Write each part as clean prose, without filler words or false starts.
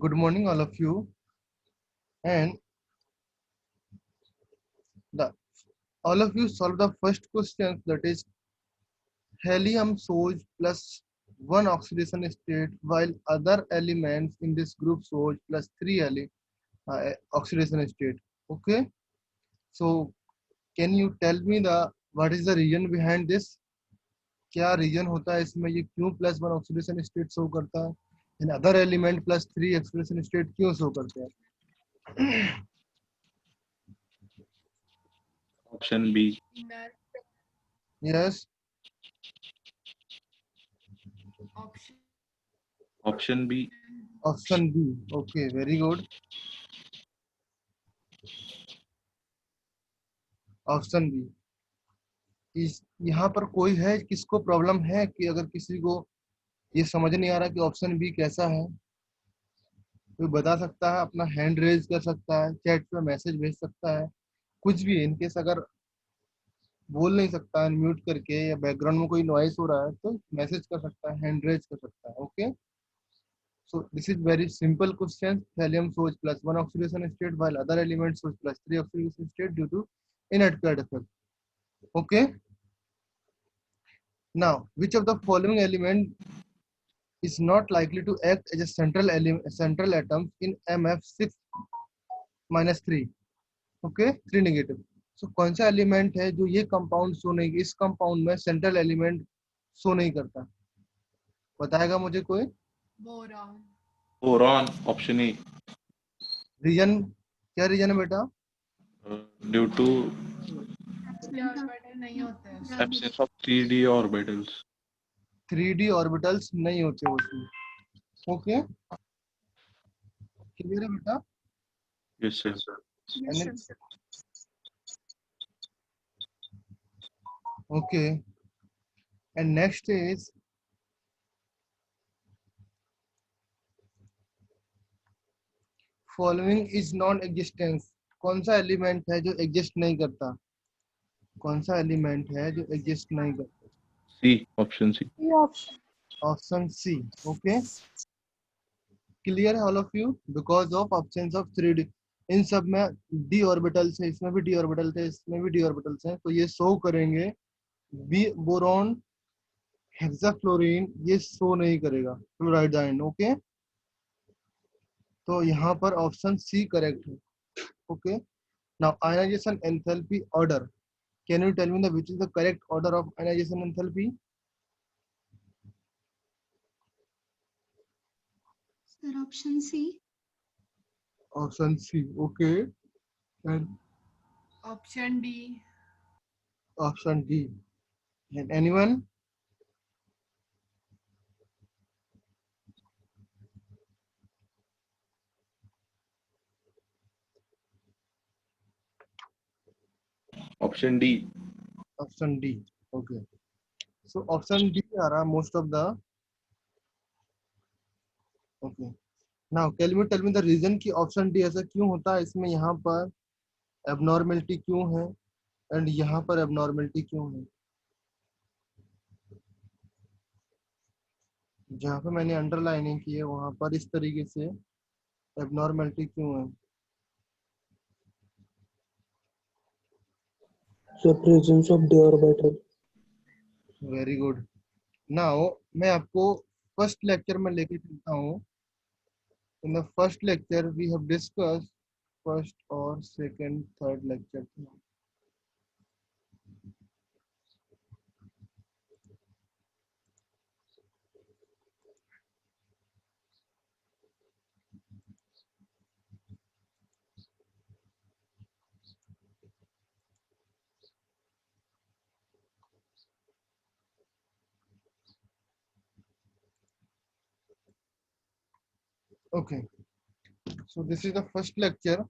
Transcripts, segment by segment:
Good morning, all of you. And the all of you solve the first question, that is helium shows plus one oxidation state, while other elements in this group shows plus three oxidation state. Okay. So can you tell me the what is the reason behind this? क्या reason होता है इसमें, ये क्यों plus one oxidation state show करता है, in other element plus three oxidation state क्यों show करते हैं? Option B. Yes. Option B. Option B. Okay, very good. Option B. इस यहाँ पर कोई है किसको प्रॉब्लम है कि अगर किसी को ये समझ नहीं आ रहा कि ऑप्शन बी कैसा है, कोई बता सकता है, अपना हैंड रेज कर सकता है, चैट पे मैसेज भेज सकता है, कुछ भी. इनकेस अगर बोल नहीं सकता है म्यूट करके या बैकग्राउंड में कोई नॉइस हो रहा है तो मैसेज कर सकता है, हैंड रेज कर सकता है. Okay. So this is very simple question. Helium shows plus one oxidation state while other elements shows plus three oxidation state due to inert paired effect. Okay. Now, which of the following element is not likely to act as a central atom in MF6 minus 3? Okay, 3 negative. So कौन सा element है जो ये compound show नहीं, इस compound में central element show नहीं करता? बताएगा मुझे कोई? Boron. Option A. रीजन क्या रीजन है बेटा? Due to absence of 3D orbitals. 3D orbitals नहीं होते उसमें. ओके, क्लियर है बेटा? Yes, sir. Okay, and next is following is non-existence. कौन सा एलिमेंट है जो एग्जिस्ट नहीं करता? कौन सा एलिमेंट है जो एग्जिस्ट नहीं करता? C. Option C. Option C. Okay, clear है all of you? Because of options of 3D. इन सब में डी ऑर्बिटल्स है, इसमें भी डी ऑर्बिटल्स है, इसमें भी डी ऑर्बिटल्स हैं, तो ये शो करेंगे. बी बोरॉन, हेक्साफ्लोरीन ये शो नहीं करेगा, क्लोराइड आयन. ओके, तो यहाँ पर ऑप्शन सी करेक्ट है. Okay. Now ionization enthalpy order. Can you tell me the which is the correct order of ionization enthalpy? Sir, option C. Option C. Okay, and Option D. Option D. And anyone? Option D. Option D. Okay, so option D आ रहा most of the. Okay, now tell me the reason कि option D ऐसा क्यों होता है, इसमें यहाँ पर एबनॉर्मेलिटी क्यों है एंड यहाँ पर एबनॉर्मेलिटी क्यों है? जहाँ पे मैंने अंडरलाइनिंग की है वहां पर इस तरीके से एबनॉर्मेलिटी क्यों है? The presence of d orbital. Very good. Now मैं आपको फर्स्ट लेक्चर में लेके चलता हूँ. In the first lecture we have discuss first और second third lecture. Okay, so this is the first lecture.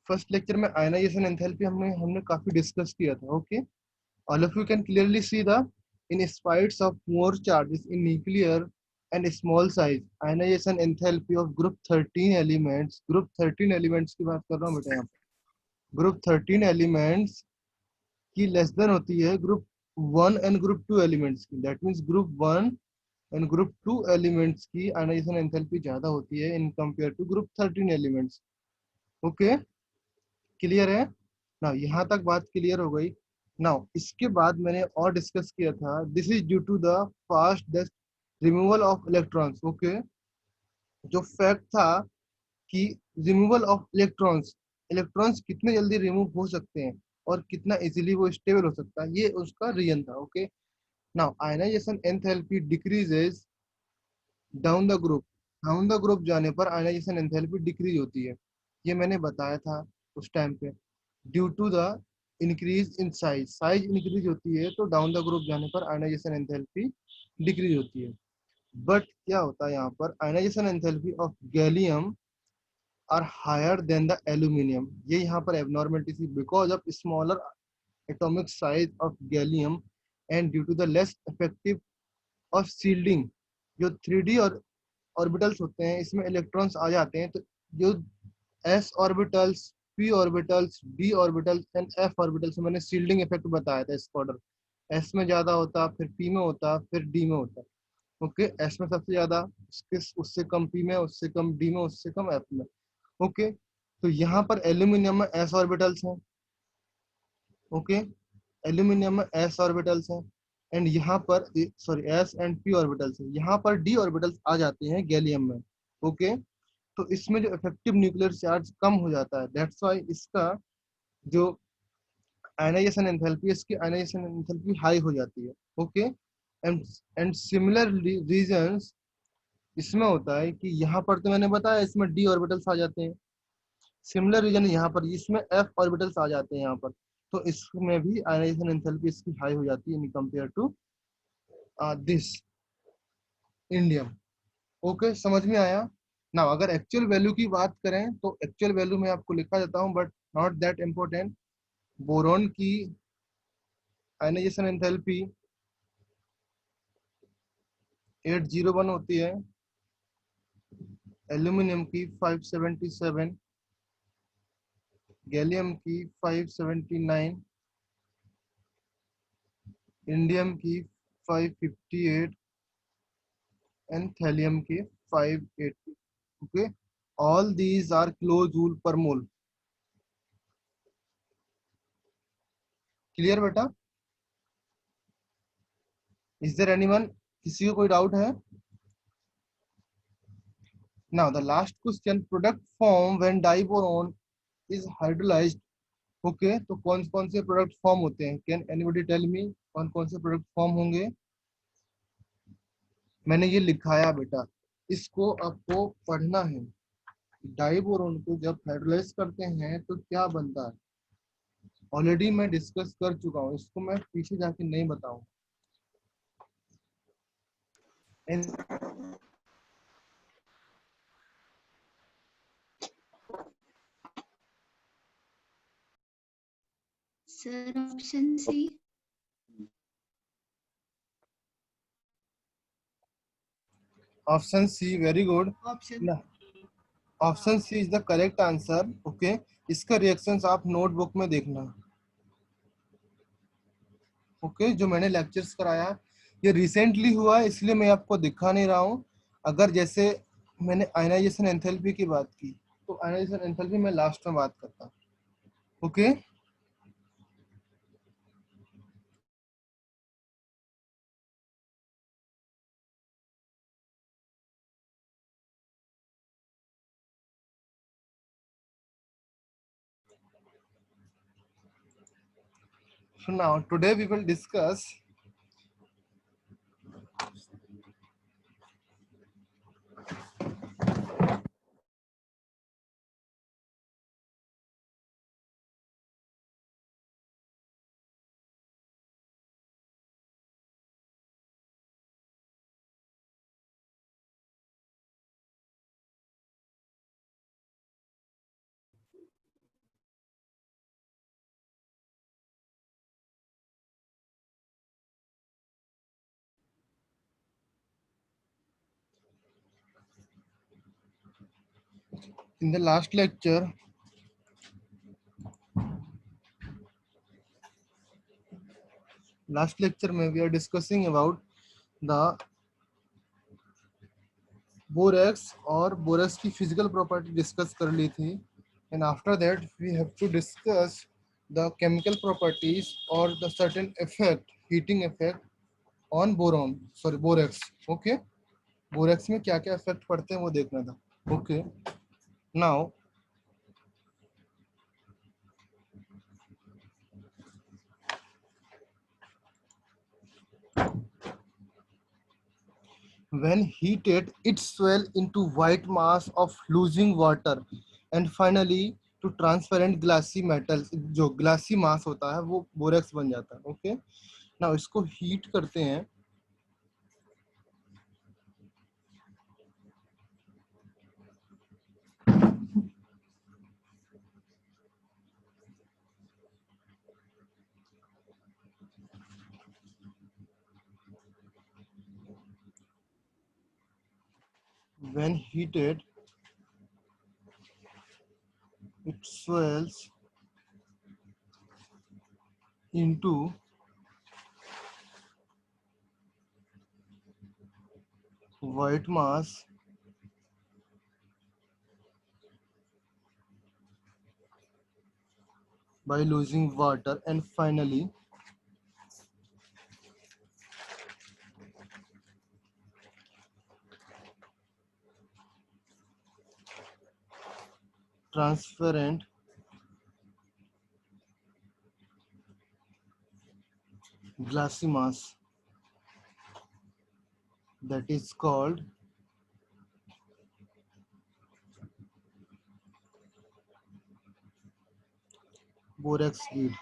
First lecture में आयनाइजेशन एंथैल्पी हमने काफी डिस्कस किया था. Okay, all of you can clearly see the in spite of more charges in nuclear and small size ionization enthalpy of group 13 elements. group 13 elements की बात कर रहा हूँ बेटा. यहाँ पे group 13 elements की लेस देन होती है group 1 and group 2 elements की. that means group 1 and group 2 elements की आयनाइजेशन एंथैल्पी ज्यादा होती है in compare to group 13 elements. Okay, clear है ना? यहाँ तक बात क्लियर हो गई। नाउ इसके बाद मैंने और डिस्कस किया था, this is due to the fast डेस्ट रिमूवल ऑफ इलेक्ट्रॉन्स। ओके, जो फैक्ट था कि रिमूवल ऑफ इलेक्ट्रॉन्स, इलेक्ट्रॉन्स कितने जल्दी रिमूव हो सकते हैं और कितना इजीली वो स्टेबल हो सकता है, ये उसका रीजन था। Okay, now ionization enthalpy decreases down the group जाने पर आयनाइजेशन एंथैल्पी डिक्रीज होती है, ये मैंने बताया था उस टाइम पे। Due to the increase in size, size increase होती है तो डाउन द ग्रुप जाने पर आयनाइजेशन एंथैल्पी डिक्रीज होती है। बट क्या होता है यहाँ पर, ionisation enthalpy of gallium are higher than the aluminium, ये यहाँ पर एबनॉर्मलिटी थी because of smaller atomic size of gallium and due to the less effective of shielding. जो 3D और ऑर्बिटल्स होते हैं इसमें इलेक्ट्रॉन्स आ जाते हैं, तो जो s orbitals, p orbitals, d orbitals and f orbitals, मैंने शील्डिंग इफेक्ट बताया था, इसका ऑर्डर s में ज्यादा होता, फिर p में होता, फिर d में होता। ओके, s में सबसे ज्यादा, उससे कम p में, उससे कम d में, उससे कम f में। ओके, तो यहाँ पर एल्यूमिनियम में s ऑर्बिटल्स हैं। ओके, एल्यूमिनियम में s ऑर्बिटल्स हैं एंड यहाँ पर sorry s and p orbitals हैं, यहाँ पर d ऑर्बिटल्स आ जाते हैं गैलियम में। ओके, तो इसमें जो इफेक्टिव न्यूक्लियर चार्ज कम हो जाता है, दैट्स व्हाई इसका जो आयनाइजेशन एंथैल्पी, इसकी आयनाइजेशन एंथैल्पी हाई हो जाती है। ओके, एंड सिमिलर रीजंस इसमें होता है कि यहाँ पर तो मैंने बताया इसमें d ऑर्बिटल्स आ जाते हैं, सिमिलर रीजन यहाँ पर इसमें f ऑर्बिटल्स आ जाते हैं यहाँ पर, तो इसमें भी आयनाइजेशन एंथैल्पी इसकी हाई हो जाती है in compare to this indium. Okay, समझ में आया ना? अगर एक्चुअल वैल्यू की बात करें तो एक्चुअल वैल्यू मैं आपको लिखा देता हूँ, but not that important. Boron की आयनाइजेशन एंथैल्पी 801 होती है, एल्यूमिनियम की 577, गैलियम की 579, इंडियम की 558 एंड थैलियम के 580। Okay, all these are kilo joule per mole. Clear बेटा? इज देयर एनीवन, किसी को कोई डाउट है? Now the last question, product form when diborane is hydrolysed. Okay, तो कौन कौन से प्रोडक्ट फॉर्म होते हैं? कैन एनीबॉडी टेल मी कौन कौन से प्रोडक्ट फॉर्म होंगे? मैंने ये लिखाया बेटा, इसको आपको पढ़ना है। डाइबोरोन को जब हाइड्रोलाइज करते हैं तो क्या बनता है, ऑलरेडी मैं डिस्कस कर चुका हूँ, इसको मैं पीछे जाके नहीं बताऊँ। Sir, option C. Option C, very good. Option option C is the correct answer. Okay, इसका रिएक्शंस आप नोटबुक में देखना। ओके, जो मैंने लेक्चर्स कराया ये रिसेंटली हुआ है, इसलिए मैं आपको दिखा नहीं रहा हूँ। अगर जैसे मैंने आयनाइजेशन एंथैल्पी की बात की, तो आयनाइजेशन एंथैल्पी मैं लास्ट में बात करता। Okay, so now today we will discuss in the last lecture में we are discussing about the borax और बोरेक्स की फिजिकल प्रॉपर्टी डिस्कस कर ली थी, and after that we have to discuss the chemical properties और the certain effect, heating effect on boron, sorry borax. Okay, borax में क्या क्या effect पड़ते हैं वो देखना था। Okay, now when heated it swell into white mass of losing water and finally to transparent glassy metals, जो ग्लासी मास होता है वो बोरेक्स बन जाता है। ओके, नाउ इसको हीट करते हैं, when heated it swells into white mass by losing water and finally transparent glassy mass, that is called borax bead।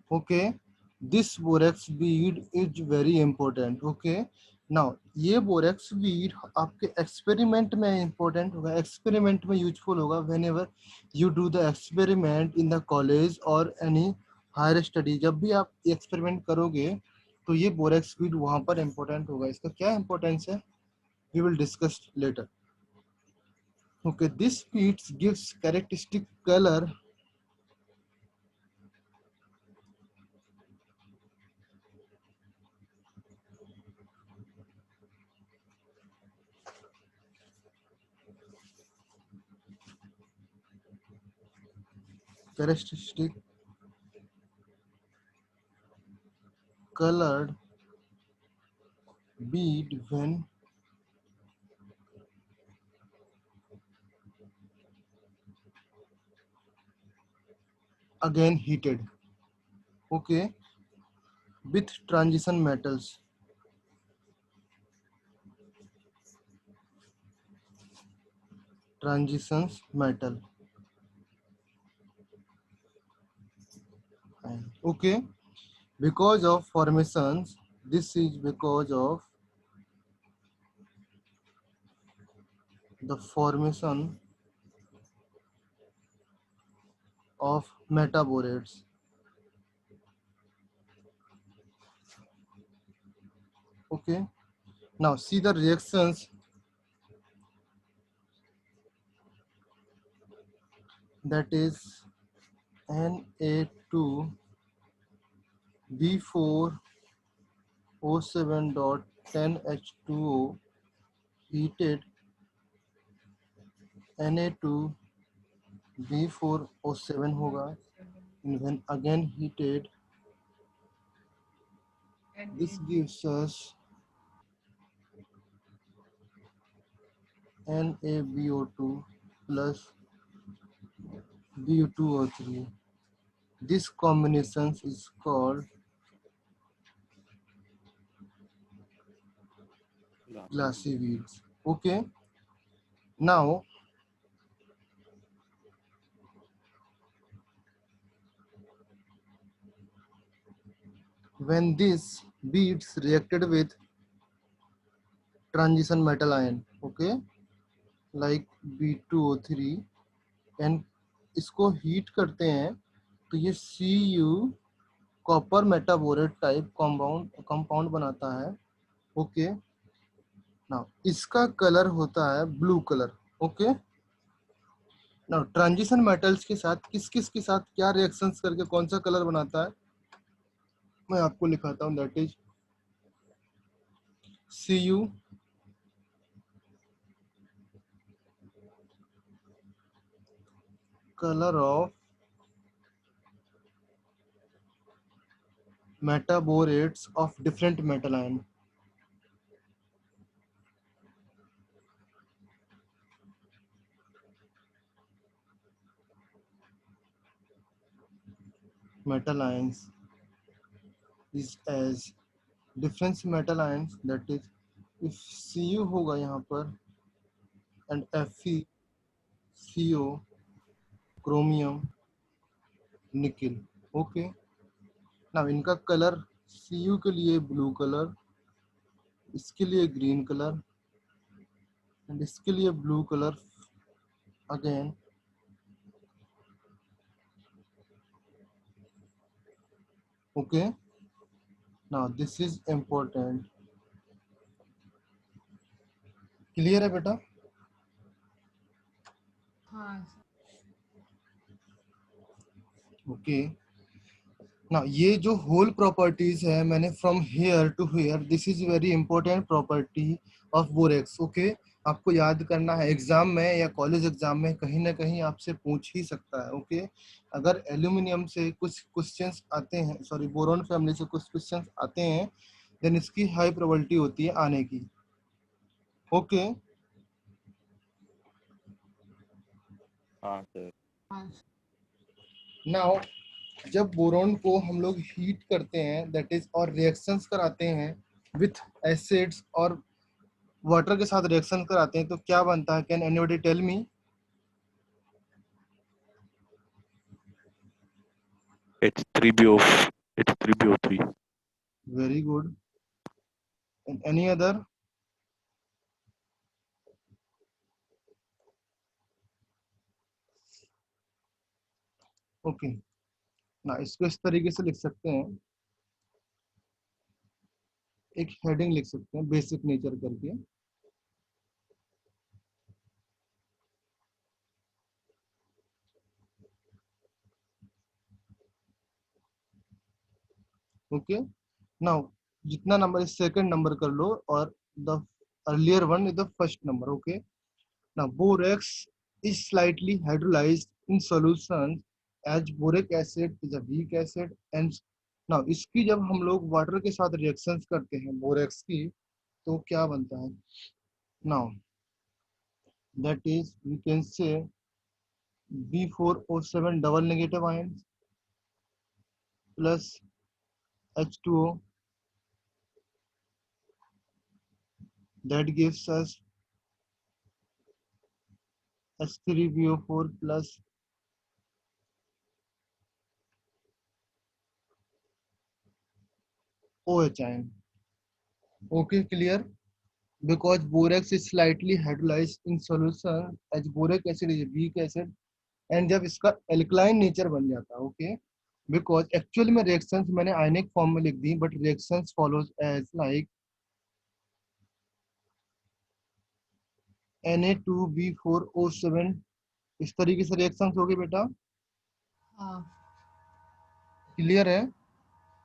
Okay, this borax bead is very important। Okay, now ये borax bead आपके experiment में important होगा, experiment में useful होगा whenever you do the experiment in the college or any higher study। जब भी आप experiment करोगे तो ये borax bead वहाँ पर इंपॉर्टेंट होगा। इसका क्या इंपॉर्टेंस है we will discuss later। Okay, this bead gives characteristic color characteristic colored bead when again heated। Okay, with transition metals, transitions metal। Okay, because of formations, this is because of the formation of metaborates। Okay, now see the reactions, that is Na2B4O7.10H2O heated Na2B4O7 होगा, and when again heated this gives us NaBO2 plus Bu2O3। This combination is called glassy beads। Okay, now when these beads reacted with transition metal ion, okay, like B2O3, and इसको heat करते हैं तो ये Cu copper metaborate type compound बनाता है। Okay, now इसका colour होता है ब्लू कलर। ओके, ना ट्रांजिशन मेटल्स के साथ किस किस के साथ क्या रिएक्शंस करके कौन सा कलर बनाता है, मैं आपको लिखाता हूँ। That is Cu color of metaborates of different metal ion. Metal ions is as difference metal ions, that is if Cu होगा यहाँ पर and Fe, CO, chromium, nickel. Okay, ना इनका कलर Cu के लिए ब्लू कलर, इसके लिए green colour and इसके लिए blue colour again. Okay, now this is important. Clear है बेटा? हाँ ओके, ना ये जो होल प्रॉपर्टीज है मैंने from here to here, this is very important property of borax. Okay, आपको याद करना है, एग्जाम में या कॉलेज एग्जाम में कहीं ना कहीं आपसे पूछ ही सकता है। ओके, अगर एल्यूमिनियम से कुछ क्वेश्चंस आते हैं, सॉरी बोरॉन फैमिली से कुछ क्वेश्चंस आते हैं, देन इसकी हाई प्रोबेबिलिटी होती है आने की। ओके, हाँ सर। हाँ नाउ जब बोरॉन को हम लोग हीट करते हैं, दैट इज और रिएक्शंस कराते हैं विथ एसिड्स और वाटर के साथ रिएक्शन कराते हैं, तो क्या बनता है? Can anybody tell me? H3BO, H3BO3. Very good. Any other? Okay, ना इसको इस तरीके से लिख सकते हैं, एक हेडिंग लिख सकते हैं बेसिक नेचर करके। ओके, नाउ जितना नंबर इस सेकंड नंबर कर लो और the earlier one is the first number. Okay, now borax is slightly hydrolysed in solution as boric acid is a weak acid and now इसकी जब हम लोग वाटर के साथ रिएक्शंस करते हैं बोरेक्स की, तो क्या बनता है? Now that is we can say B4O7 double negative ions plus H2O, that gives us H3BO4 plus OH ion. Okay, clear? Because borax is slightly hydrolyzed in solution as boric acid is a weak acid and जब इसका alkaline nature बन जाता है, okay, because actually में reactions मैंने ionic form में लिख दी, but reactions follows as like Na2B4O7, इस तरीके से रिएक्शंस होगी बेटा। हाँ क्लियर है?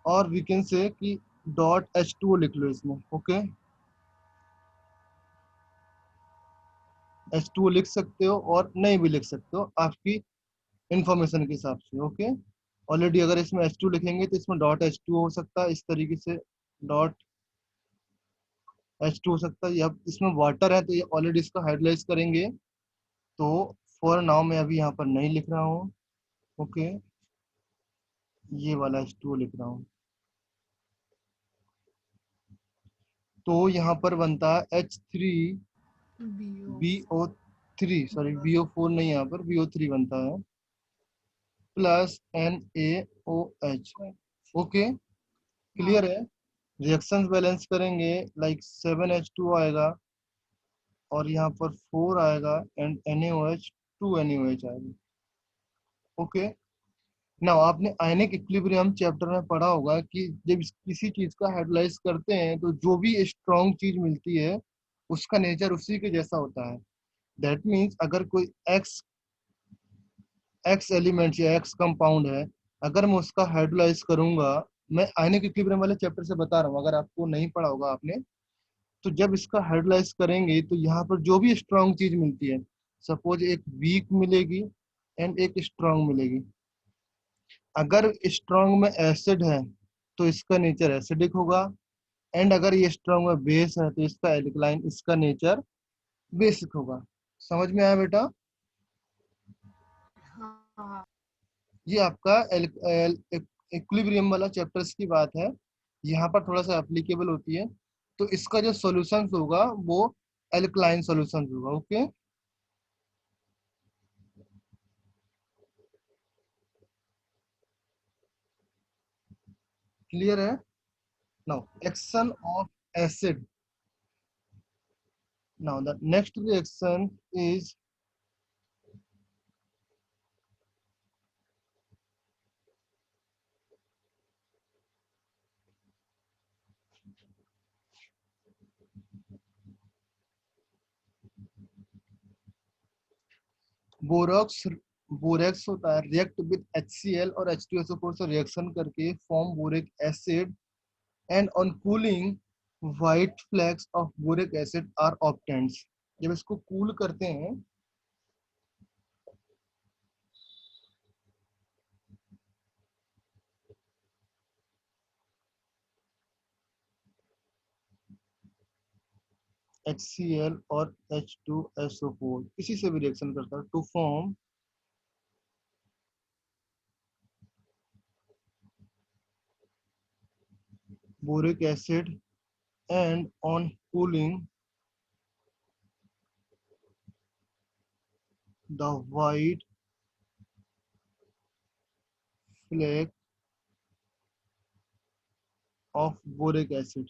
और वी कैन से कि डॉट H2O लिख लो इसमें। ओके, H2O लिख सकते हो और नहीं भी लिख सकते हो, आपकी इंफॉर्मेशन के हिसाब से। ओके, ऑलरेडी अगर इसमें H2 लिखेंगे तो इसमें डॉट H2O हो सकता है, इस तरीके से डॉट H2 हो सकता है, या इसमें वाटर है तो ये ऑलरेडी इसको हाइड्रोलाइज करेंगे, तो फॉर नाउ मैं अभी यहाँ पर नहीं लिख रहा हूँ। ओके, ये वाला H2O लिख रहा हूँ, तो यहाँ पर बनता है H3BO3, सॉरी BO4 नहीं, यहाँ पर BO3 बनता है प्लस NaOH। ओके, क्लियर है? रिएक्शंस बैलेंस करेंगे लाइक 7H2 आएगा और यहाँ पर 4 आएगा एंड NaOH 2 NaOH आएगा। ओके, नाउ आपने आयनिक इक्विलिब्रियम चैप्टर में पढ़ा होगा कि जब किसी चीज का हाइड्रोलाइज करते हैं तो जो भी स्ट्रॉन्ग चीज मिलती है उसका नेचर उसी के जैसा होता है। दैट मीन्स अगर कोई X एक्स एलिमेंट या एक्स कंपाउंड है, अगर मैं उसका हाइड्रोलाइज करूंगा, मैं आयनिक इक्विलिब्रियम वाले चैप्टर से बता रहा हूँ, अगर आपको नहीं पढ़ा होगा आपने, तो जब इसका हाइड्रोलाइज करेंगे तो यहाँ पर जो भी स्ट्रांग चीज मिलती है, सपोज एक वीक मिलेगी एंड एक स्ट्रांग मिलेगी। अगर स्ट्रांग में एसिड है तो इसका नेचर एसिडिक होगा, एंड अगर ये स्ट्रांग में बेस है तो इसका एल्कलाइन, इसका नेचर बेसिक होगा। समझ में आया बेटा? हाँ ये आपका इक्विलिब्रियम वाला चैप्टर्स की बात है, यहाँ पर थोड़ा सा एप्लीकेबल होती है। तो इसका जो सॉल्यूशंस होगा वो एल्कलाइन सॉल्यूशंस होगा। ओके, क्लियर है? Now action of acid, now the next reaction is borax. Borax होता है, रिएक्ट विद HCl और H2SO4 से रिएक्शन करके form boric acid, and on cooling white flakes of boric acid are obtained. जब इसको cool करते हैं, HCl और H2SO4 किसी से भी रिएक्शन करता है to form boric acid, and on cooling the white flake of boric acid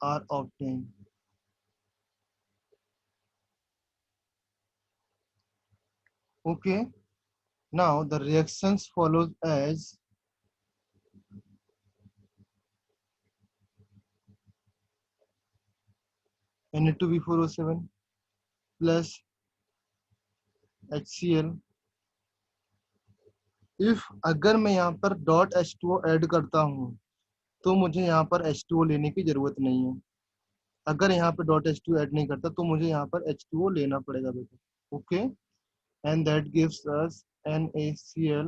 are obtained. Okay, now the reactions follows as Na2B4O7 plus HCl। If अगर मैं यहाँ पर डॉट H2O ऐड करता हूँ तो मुझे यहाँ पर H2O लेने की जरूरत नहीं है। अगर यहाँ पर डॉट H2O ऐड नहीं करता तो मुझे यहाँ पर H2O लेना पड़ेगा बेटा। Okay, and that gives us NaCl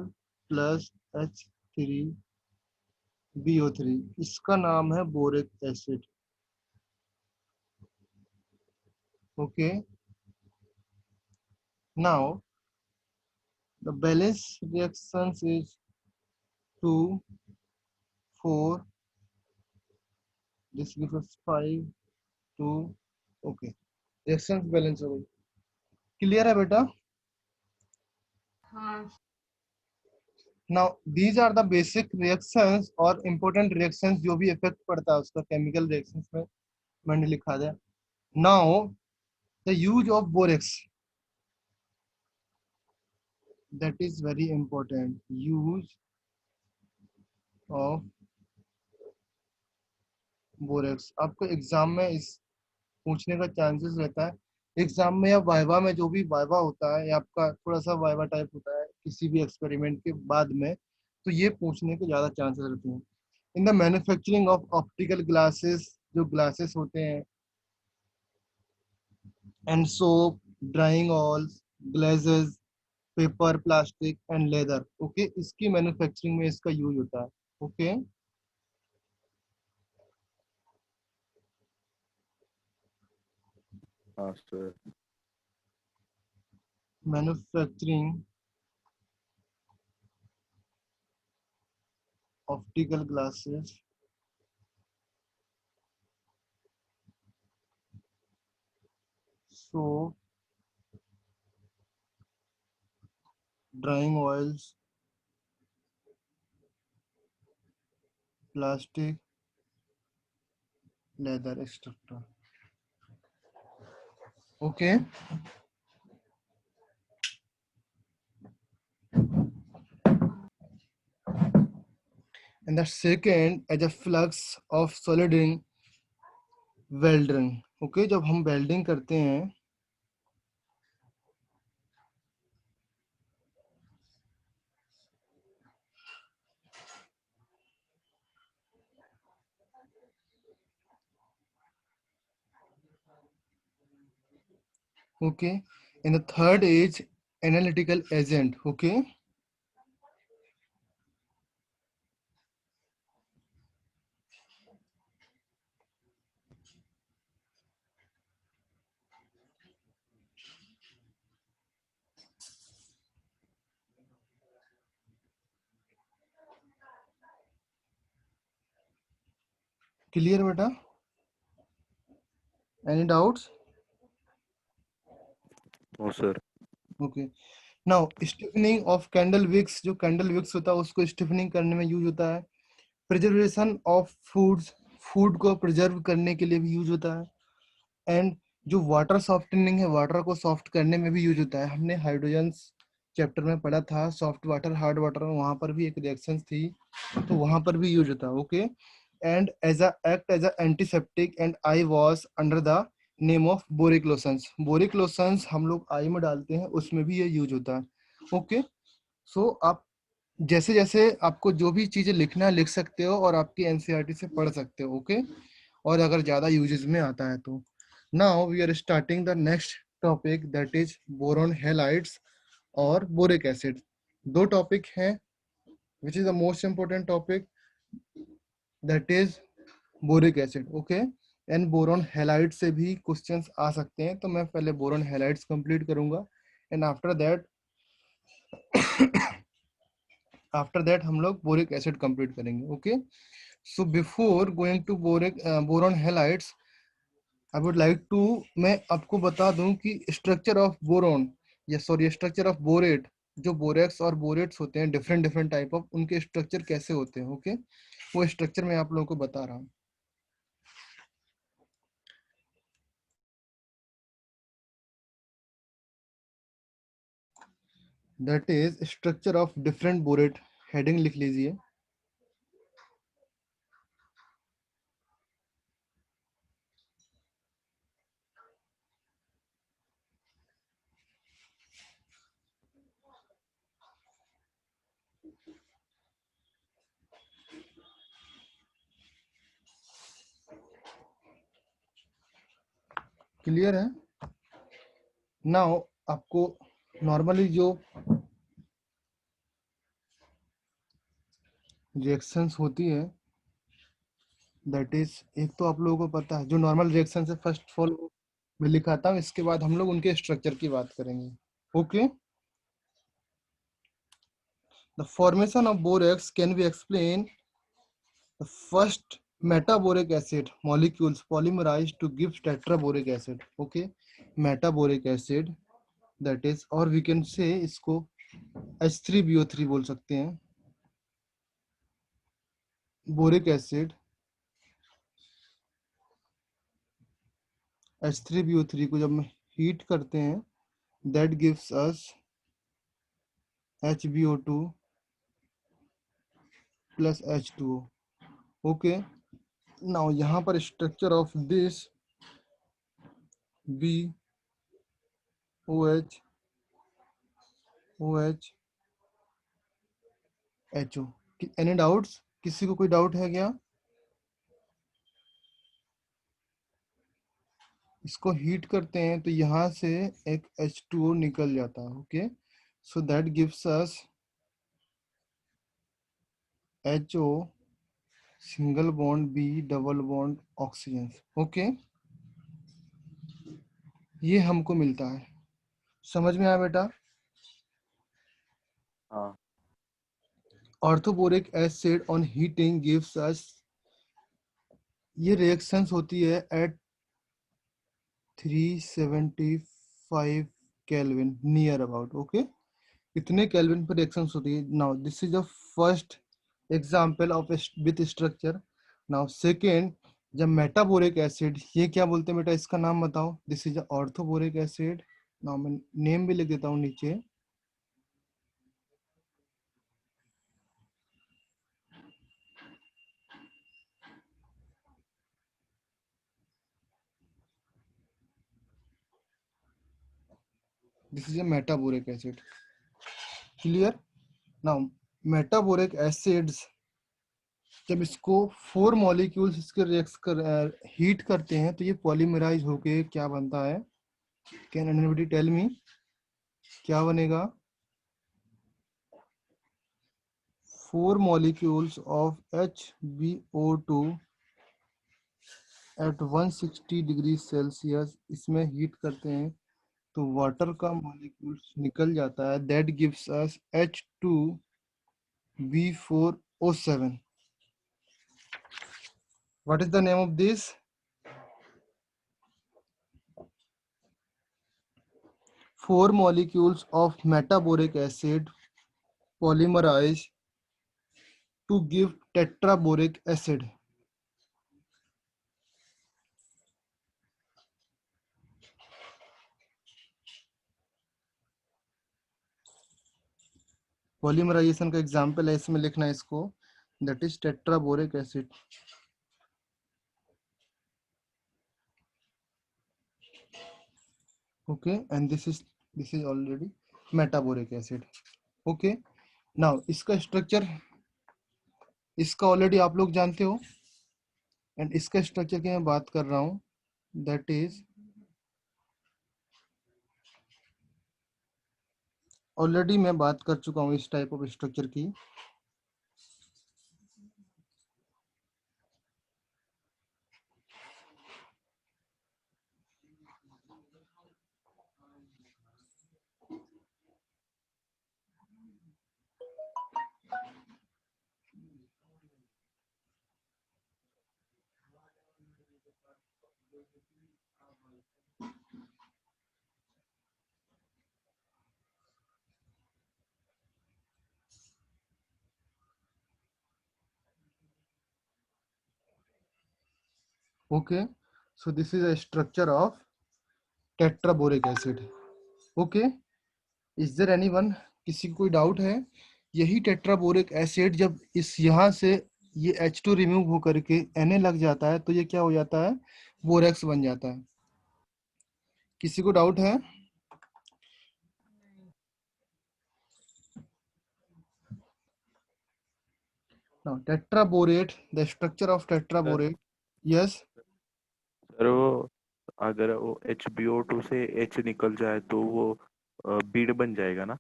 plus H3BO3। इसका नाम है boric acid. Okay, now the balance reactions is 2, 4, this gives us 5, 2, okay, reactions balance हो गई। क्लियर है बेटा? हाँ now these are the basic reactions और important reactions जो भी इफेक्ट पड़ता है उसका केमिकल रिएक्शंस में मैंने लिखा दिया। now the use of borax, that is very important, use of borax. आपको एग्जाम में इस पूछने का चांसेस रहता है, एग्जाम में या वाइवा में, जो भी वाइवा होता है या आपका थोड़ा सा वाइवा टाइप होता है किसी भी एक्सपेरिमेंट के बाद में, तो ये पूछने के ज्यादा चांसेस रहते हैं। In the manufacturing of optical glasses, जो ग्लासेस होते हैं, and soap, drying oils, glazes, paper, plastic and leather. Okay, इसकी मैन्युफैक्चरिंग में इसका यूज होता है। ओके, हाँ sir. Manufacturing optical glasses, soap, drying oils, plastic, leather, etc. Okay. And the second as a flux of solid in welding. Okay, जब हम welding करते हैं Okay. And the third is analytical agent. Okay. Clear, beta? Any doubts? No, sir. Okay. Now stiffening of candle wicks, जो candle wicks होता है उसको stiffening करने में यूज होता है. प्रिजर्वेशन ऑफ फूड्स, फूड को प्रिजर्व करने के लिए भी यूज होता है. एंड जो वाटर सॉफ्टनिंग है, वाटर को सॉफ्ट करने में भी यूज होता है. हमने हाइड्रोजन्स चैप्टर में पढ़ा था, सॉफ्ट वाटर हार्ड वाटर, वहां पर भी एक रिएक्शन थी, तो वहां पर भी यूज होता है. Okay. And as a act as a antiseptic and eye wash under the name of boric lotions. Boric lotions हम लोग आई में डालते हैं, उसमें भी ये यूज होता है. ओके. सो आप जैसे जैसे आपको जो भी चीजें लिखना है लिख सकते हो और आपकी एनसीईआरटी से पढ़ सकते हो. ओके. और अगर ज्यादा यूजेस में आता है तो. Now we are starting the next topic, that is boron halides और बोरिक एसिड. दो टॉपिक हैं, which is the most important topic, that is boric acid. Okay. And boron halide से भी क्वेश्चंस आ सकते हैं, तो मैं पहले बोरॉन हैलाइड्स कंप्लीट करूंगा एंड आफ्टर दैट हम लोग बोरिक एसिड कंप्लीट करेंगे. Okay. So before going to boron halides, I would like to, मैं आपको बता दूं कि स्ट्रक्चर ऑफ बोरॉन, या सॉरी स्ट्रक्चर ऑफ बोरेट, जो बोरेक्स और बोरेट्स होते हैं, डिफरेंट डिफरेंट टाइप ऑफ, उनके स्ट्रक्चर कैसे होते हैं. ओके. वो स्ट्रक्चर मैं आप लोगों को बता रहा हूँ. That is structure of different borate. Heading लिख लीजिए. क्लियर है? नाउ आपको नॉर्मली जो रिएक्शंस होती है, दैट इज, एक तो आप लोगों को पता है जो नॉर्मल रिएक्शन है, फर्स्ट ऑफ ऑल मैं लिखाता हूँ, इसके बाद हम लोग उनके स्ट्रक्चर की बात करेंगे. Okay. The formation of borax can be explain the first metaboric acid molecules polymerize to give tetraboric acid. Okay. metaboric acid, that is, or we can say इसको H3BO3 बोल सकते हैं. बोरिक एसिड H3BO3 को जब हम heat करते हैं, that gives us HbO2 plus H2O. Okay. Now यहाँ पर structure of this BOH OH HO. Any doubts? किसी को कोई डाउट है क्या? इसको हीट करते हैं तो यहाँ से एक H2O निकल जाता है. Okay. So that gives us HO single bond B double bond oxygen. Okay. ये हमको मिलता है. समझ में आया बेटा? हाँ. Orthoboric acid on heating gives us, ये रिएक्शंस होती है at 375 kelvin near about. Okay. इतने केल्विन पर रिएक्शंस होती है. Now this is the first example of with structure. Now second, जब मेटाबोरिक एसिड, ये क्या बोलते हैं बेटा, इसका नाम बताओ. This is orthoboric acid. Now मैं नेम भी लिख देता हूँ नीचे. This is a metaboric acid. Clear? Now metaboric acids, जब इसको 4 मॉलिक्यूल्स इसके रिएक्ट कर हीट करते हैं तो ये पॉलीमराइज होके क्या बनता है, कैन एनीबॉडी टेल मी क्या बनेगा? 4 molecules of HbO2 at 160 degree Celsius, इसमें हीट करते हैं तो वाटर का मॉलिक्यूल्स निकल जाता है, that gives us H2B4O7. What is the name of this? Four molecules of metaboric acid polymerize to give tetraboric acid. Polymerisation का एग्जांपल है, इसमें लिखना है इसको, that is tetraboric acid. Okay, and this is already metaboric acid. Okay, now इसका structure, इसका already आप लोग जानते हो, एंड इसका स्ट्रक्चर की मैं बात कर रहा हूँ, दैट इज ऑलरेडी मैं बात कर चुका हूँ इस टाइप ऑफ स्ट्रक्चर की. Okay, so this is a structure of tetraboric acid. Okay, is there anyone, किसी को कोई डाउट है? यही टेट्राबोरिक एसिड जब इस यहाँ से ये H2 रिमूव हो करके Na लग जाता है तो ये क्या हो जाता है? बोरेक्स बन जाता है. किसी को डाउट है? Now tetraborate, the structure of tetraborate. Yes. Sir वो अगर वो HBO2 से H निकल जाए तो वो बीड बन जाएगा ना?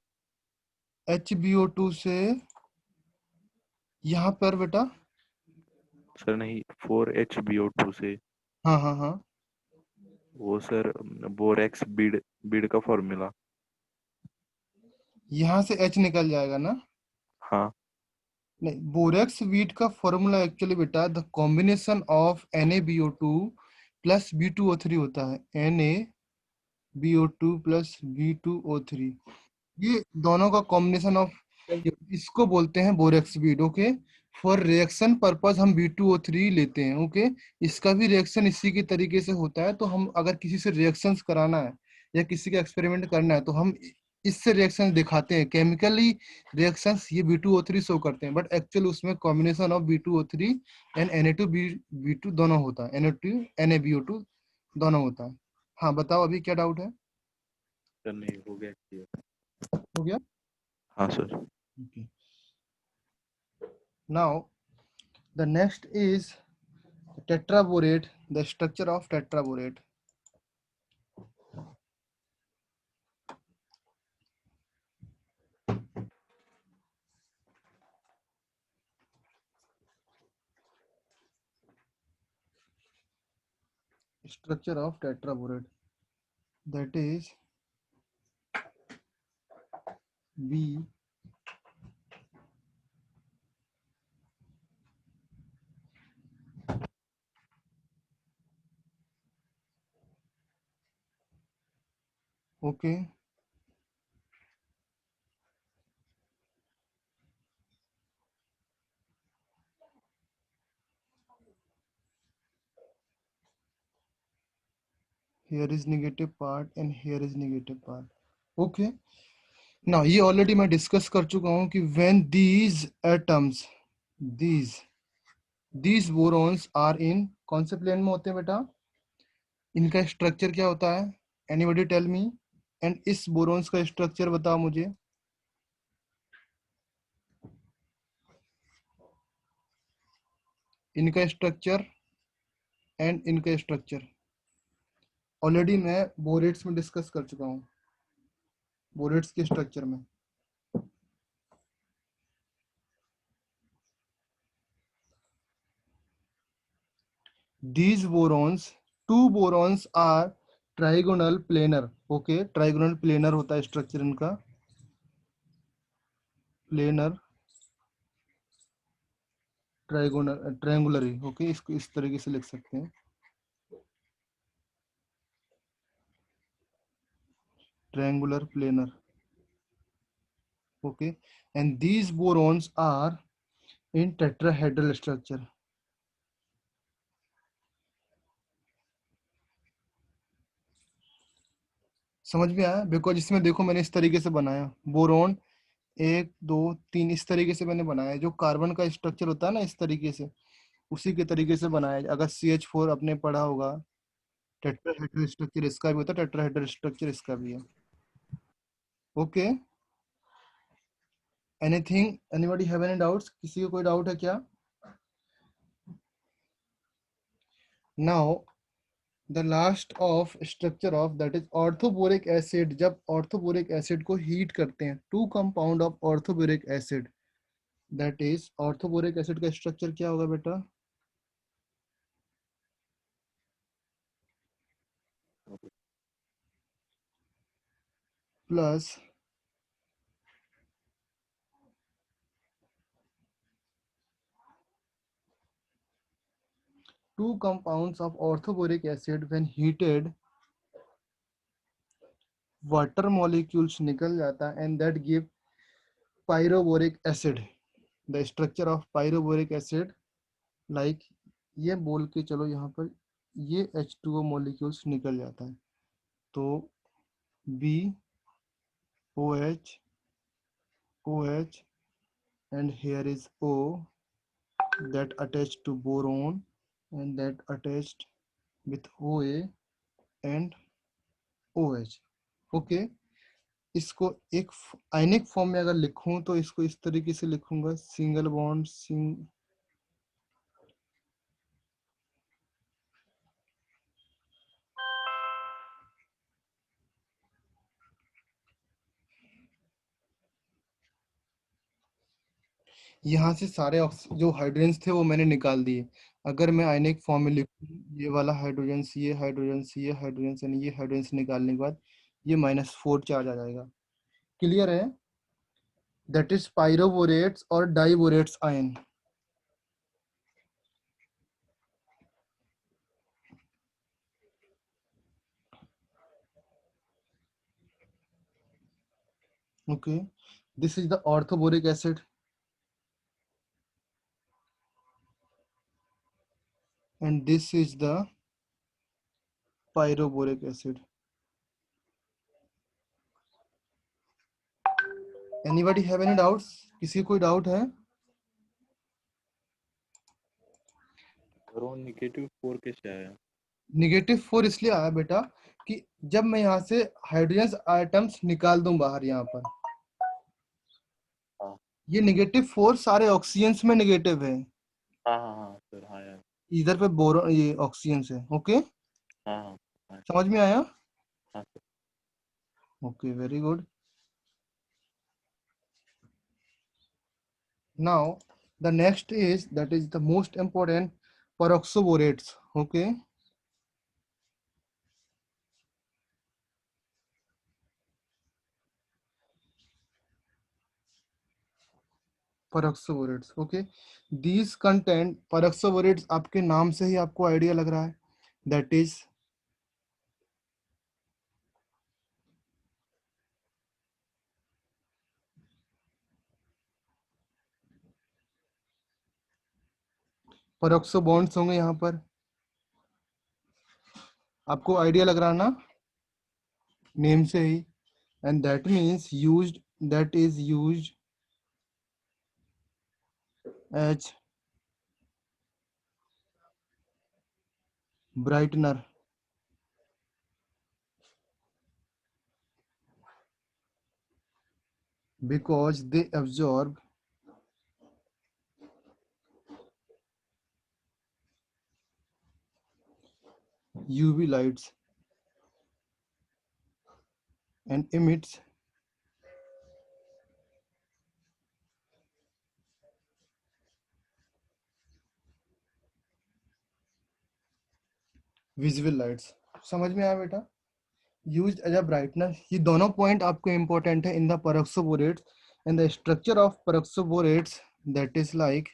HbO2 से यहाँ पर बेटा, सर नहीं, 4HbO2 से हाँ हाँ हाँ, वो सर बोरेक्स बीड बीड का फॉर्मूला. यहाँ से H निकल जाएगा ना? हाँ नहीं, बोरेक्स वीट का फॉर्मूला एक्चुअली बेटा the combination of NaBO2 plus B2O3 होता है. NaBO2 प्लस B2O3, ये दोनों का कॉम्बिनेशन ऑफ, इसको बोलते हैं borax wheat. Okay, for reaction purpose हम B2O3 लेते हैं. ओके, इसका भी रिएक्शन इसी के तरीके से होता है. तो हम अगर किसी से रिएक्शंस कराना है या किसी का एक्सपेरिमेंट करना है तो हम इससे रिएक्शन दिखाते हैं. केमिकली रिएक्शंस ये B2O3 शो करते हैं, बट एक्चुअली उसमें combination of B2O3 and Na2B2 दोनों होता है, Na2 NaBO2 दोनों होता है. हाँ बताओ, अभी क्या डाउट है? सर नहीं, हो गया clear. हो गया? हाँ sir. Okay. Now the next is tetraborate, the structure of tetraborate. Structure of tetraborate, that is B okay. Here is negative part and here is negative part. Okay. Now ये already मैं discuss कर चुका हूँ कि when these atoms, these borons are in, कौन से plane में होते हैं बेटा? इनका स्ट्रक्चर क्या होता है? Anybody tell me? एंड इस बोरोन्स का स्ट्रक्चर बताओ मुझे. इनका स्ट्रक्चर एंड इनका स्ट्रक्चर. ऑलरेडी मैं बोरेट्स में डिस्कस कर चुका हूँ, बोरेट्स के स्ट्रक्चर में। These borons, two borons are trigonal planar. Okay, trigonal planar होता है स्ट्रक्चर इनका, प्लेनर ट्राइगोनल ट्रायंगुलरी। ओके, इसको इस तरीके से लिख सकते हैं, triangular planar. Okay, and these borons are in tetrahedral structure. समझ में आया? बिकॉज इसमें देखो मैंने इस तरीके से बनाया, बोरोन 1 2 3 इस तरीके से मैंने बनाया। जो कार्बन का स्ट्रक्चर होता है ना इस तरीके से, उसी के तरीके से बनाया। अगर CH4 आपने पढ़ा होगा, टेट्राहेड्रल स्ट्रक्चर इसका भी होता है, टेट्राहेड्रल स्ट्रक्चर इसका भी है। Okay, anything, anybody have any doubts? किसी को कोई डाउट है क्या? Now the last of structure of that is orthoboric acid. जब ऑर्थोबोरिक एसिड को हीट करते हैं, two compound of orthoboric acid, that is orthoboric acid का स्ट्रक्चर क्या होगा बेटा? Plus two compounds of orthoboric acid when heated, water molecules निकल जाता है and that give pyroboric acid. The structure of pyroboric acid, like ये बोल के चलो यहाँ पर ये H2O molecules निकल जाता है, तो B OH OH and here is O that attached to boron and that attached with OA and OH. Okay, इसको एक आयनिक फॉर्म में अगर लिखूं तो इसको इस तरीके से लिखूंगा, सिंगल बॉन्ड यहाँ से सारे जो हाइड्रोजन थे वो मैंने निकाल दिए। अगर मैं आयनिक फॉर्म में लिखूं, ये वाला हाइड्रोजन, ये हाइड्रोजन, ये हाइड्रोजन, ये हाइड्रोजन निकालने के बाद ये -4 चार्ज आ जाएगा। क्लियर है? दैट इज पायरोबोरेट्स और diborates ion. Okay, this is the orthoboric acid and this is the pyroboric acid. Anybody have any doubts? किसी को कोई डाउट है? और -4 कैसे आया? -4 इसलिए आया बेटा कि जब मैं यहाँ से हाइड्रोजन आइटम्स निकाल दूं बाहर, यहाँ पर हाँ ये -4 सारे ऑक्सीजन्स में नेगेटिव है, हाँ हाँ हाँ सर, हाँ यार, इधर पे बोरो ये ऑक्सीजन है। ओके, हाँ हाँ हाँ समझ में आया? हाँ sir. Okay, very good. Now the next is that is the most important, peroxoborates. Okay, peroxoborates. Okay, these content peroxoborates, आपके नाम से ही आपको आइडिया लग रहा है, दैट इज पेरोक्सो बॉन्ड्स होंगे यहाँ पर, आपको आइडिया लग रहा है ना नेम से ही। And that means used, that is used as brightener, because they absorb UV lights. and emits visible lights. समझ में आया बेटा? Used as a brightness. ये दोनों पॉइंट आपको इंपॉर्टेंट है in the peroxoborates and the structure of peroxoborates, that is like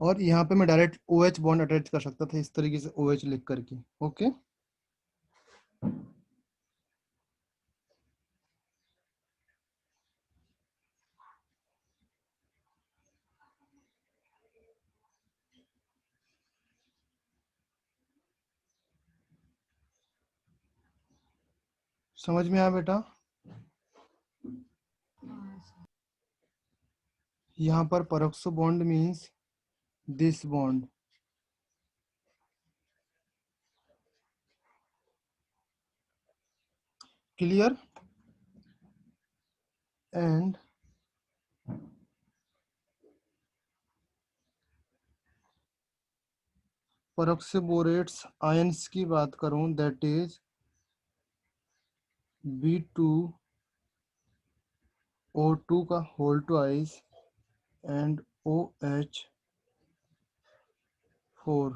और यहाँ पे मैं डायरेक्ट OH बॉन्ड अटैच कर सकता था इस तरीके से OH लिख करके। ओके, समझ में आया बेटा? हाँ सर। यहाँ पर peroxo bond means this bond, clear? And peroxoborates ions की बात करूं, दैट इज B2O2 का whole twice and OH4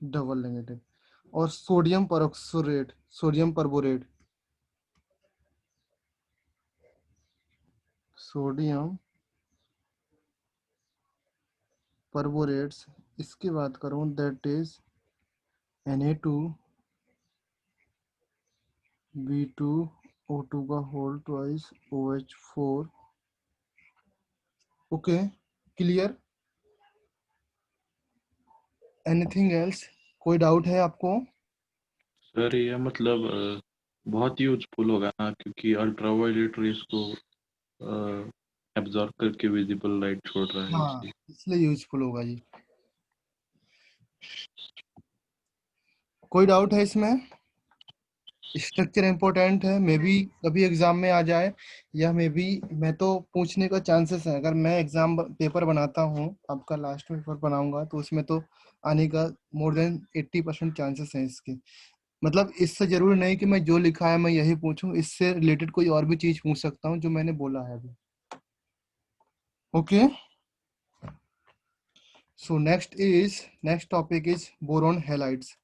double negative. और sodium peroxoborate, sodium perborate, sodium perborates इसकी बात करूं, दैट इज Na2B2O2 का whole twice OH4। Okay, clear? Anything else? कोई डाउट है आपको? सर ये मतलब बहुत यूजफुल होगा ना, क्योंकि अल्ट्रावायलेट रेस को एब्जॉर्ब करके विजिबल लाइट छोड़ रहा है हाँ, इसलिए। इसलिए यूजफुल होगा जी। कोई डाउट है इसमें? स्ट्रक्चर इंपॉर्टेंट है, मे बी कभी एग्जाम में आ जाए, या मे बी मैं तो पूछने का चांसेस है। अगर मैं एग्जाम पेपर बनाता हूँ, आपका लास्ट में पेपर बनाऊंगा, तो उसमें तो आने का मोर देन 80% चांसेस हैं इसके। मतलब इससे जरूरी नहीं कि मैं जो लिखा है मैं यही पूछूं, इससे रिलेटेड कोई और भी चीज पूछ सकता हूँ जो मैंने बोला है अभी। Okay, so next topic is boron halides.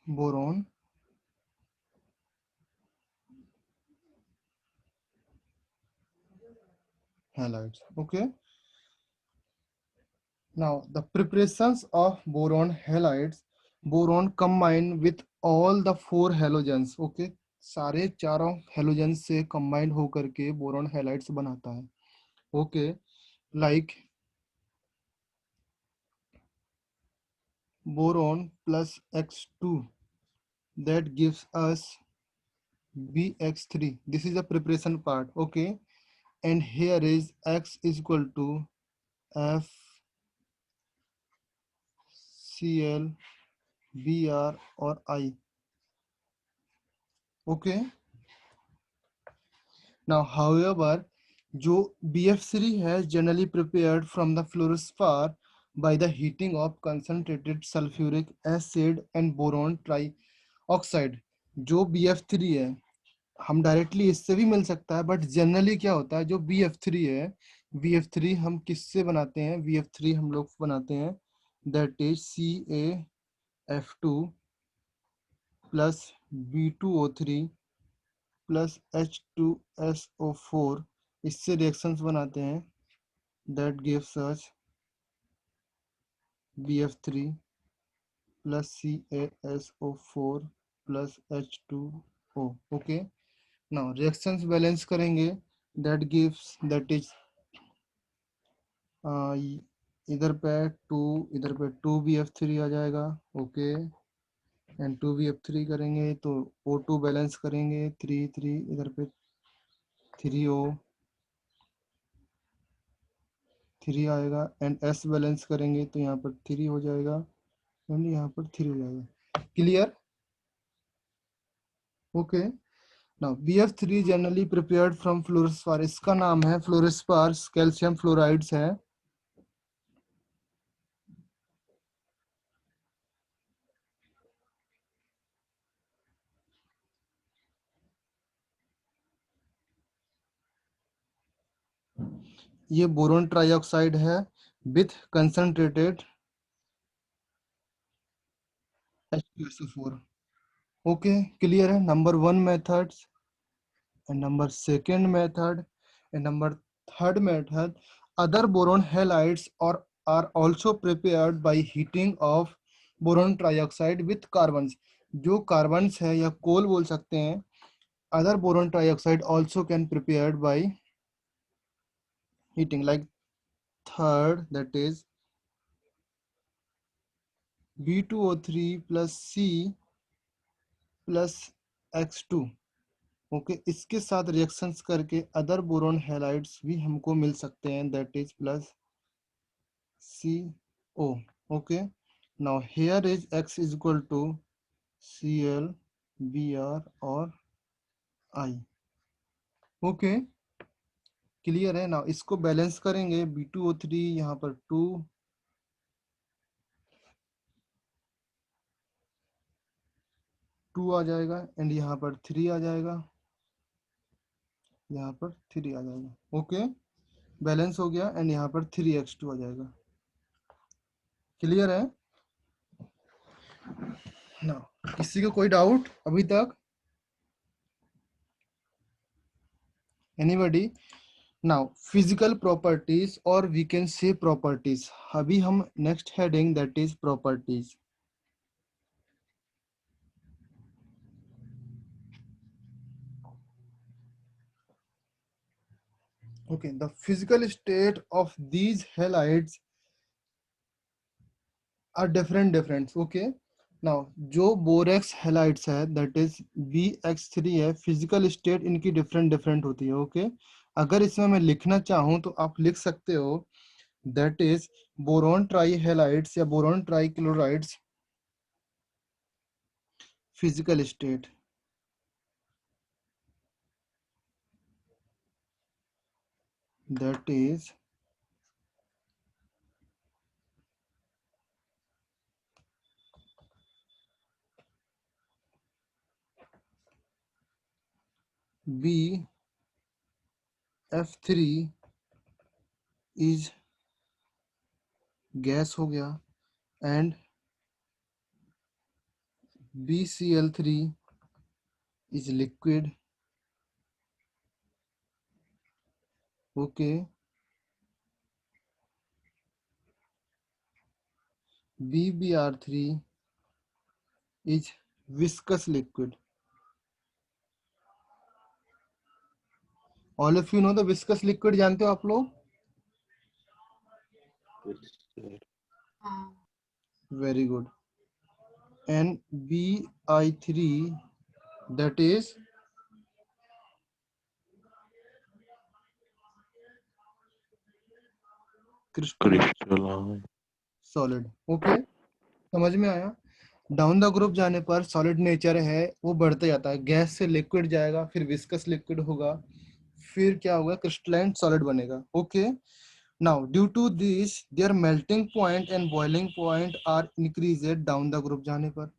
Boron halides. Okay, now the preparations of boron halides, boron combine with all the four halogens. Okay, सारे चारों हेलोजन से कंबाइंड होकर के बोरॉन हैलाइड्स बनाता है। Okay, like boron plus X2, that gives us BX3. This is the preparation part. Okay, and here is X is equal to FCl, Br और I. Okay, now however जो BF3 है generally prepared from the fluorspar by the heating of concentrated sulfuric acid and boron trioxide। जो BF3 है हम directly इससे भी मिल सकता है, बट जनरली क्या होता है, जो BF3 है, BF3 हम किससे बनाते हैं? BF3 हम लोग बनाते हैं that is CaF2 plus B2O3 plus H2SO4, इससे रिएक्शंस बनाते हैं, that gives us BF3 plus CaSO4 plus H2O. Okay, now reactions balance करेंगे, that gives, that is इधर पे 2, इधर पे 2BF3 आ जाएगा. ओके, एंड 2BF3 करेंगे तो O2 बैलेंस करेंगे, 3 3, इधर पे 3O 3 आएगा, एंड S बैलेंस करेंगे तो यहाँ पर 3 हो जाएगा, एंड यहाँ पर 3 हो जाएगा. Clear? Okay. Now BF3 generally prepared from fluorspar, इसका नाम है फ्लोरोस्पार, कैल्शियम फ्लोराइड्स है. ये बोरोन ट्राइऑक्साइड है with concentrated H2SO4. Okay, clear है? Number 1 methods, and number 2nd method, and number 3rd method, other boron halides are also prepared by heating of boron trioxide with carbons. जो carbons है या कोल बोल सकते हैं, other boron trioxide also can prepared by heating, like third, that is B2O3 plus C plus X2. Okay, इसके साथ reactions करके other boron halides भी हमको मिल सकते हैं, that is plus CO. Okay, now here is X is equal to Cl Br और I. Okay, clear है? नाउ इसको बैलेंस करेंगे, B2O3 यहाँ पर 2 आ जाएगा, एंड यहाँ पर 3 आ जाएगा, यहाँ पर 3 आ जाएगा. ओके, बैलेंस हो गया, एंड यहाँ पर 3X2 आ जाएगा. क्लियर है? ना किसी को कोई डाउट अभी तक? एनीबॉडी? नाउ फिजिकल प्रॉपर्टीज, और वी कैन से प्रॉपर्टीज. अभी हम next heading, that is properties. okay, the physical state of these halides are different. okay, now जो बोरेक्स हैलाइड्स है, दैट इज BX3 है, फिजिकल स्टेट इनकी different होती है. Okay, अगर इसमें मैं लिखना चाहूं तो आप लिख सकते हो, that is boron trihalides या boron trichlorides physical state. That is BF3 is gas हो गया, and BCl3 is liquid. okay, BBr3 is viscous liquid. all of you know the viscous liquid, जानते हो आप लोग? हाँ. very good. and Bi3, that is crystal solid. Okay, समझ में आया? डाउन द ग्रुप जाने पर सॉलिड नेचर है वो बढ़ते जाता है, गैस से लिक्विड जाएगा, फिर विस्कस लिक्विड होगा, फिर क्या होगा, क्रिस्टलाइन सॉलिड बनेगा. Okay, now due to this their melting point and boiling point are increased down the group जाने पर.